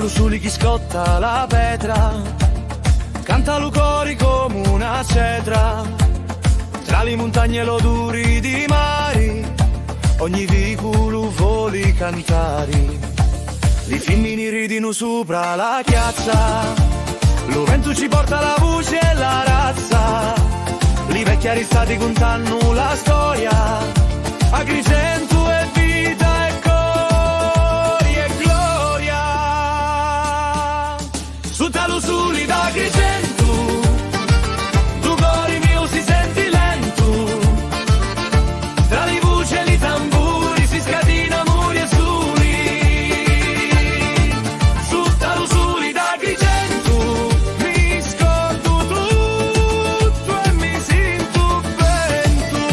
lo soli chi scotta la petra, canta lo cori come una cetra, tra le montagne e l'odori di mari, ogni vicolo voli cantari, i femmini ridino sopra la chiazza, lo vento ci porta la voce e la razza, i vecchi aristati contano la storia, Agrigento è vita e cori e gloria, su talo suli d'Agrigento, tu cori mio si senti lento, tra le voci e i tamburi si scatina amori e soli, su talo suli d'Agrigento, mi scordo tutto e mi sento vento.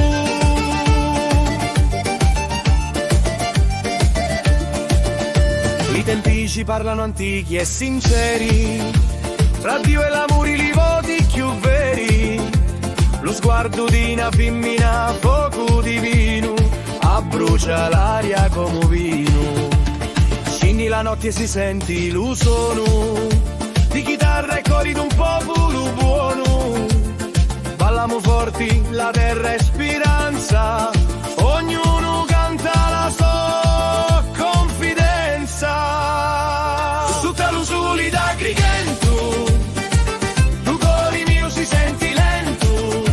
I tempi ci parlano antichi e sinceri, tra Dio e l'amore li voti più veri, lo sguardo di una femmina poco divino, abbrucia l'aria come vino, scinni la notte e si senti lo suono, di chitarra e cori d'un popolo buono, balliamo forti, la terra è speranza, ognuno canta la sua confidenza, su talo soli d'Agrigento, tu cori mio si senti lento,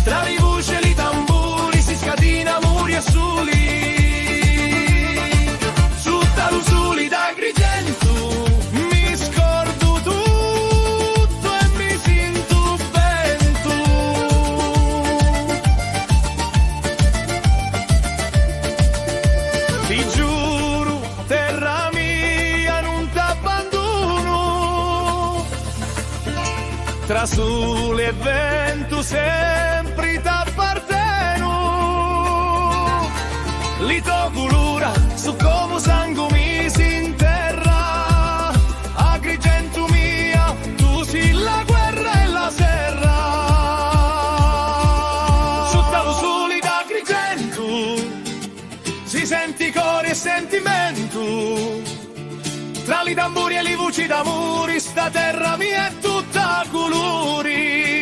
tra le voci e i tamburi si scatina amori e soli, su talo soli d'Agrigento, mi scordo tutto e mi sento vento. Ti giuro, terra mia, non t'abbandono, tra sole e vento sempre t'apparteno, li to colora su come sangue mi si interra, Agrigento mia, tu sei la guerra e la serra, su talo soli d'Agrigento si senti cori e sentimento, tra i tamburi e le voci d'amore, sta terra mia è tutta colori.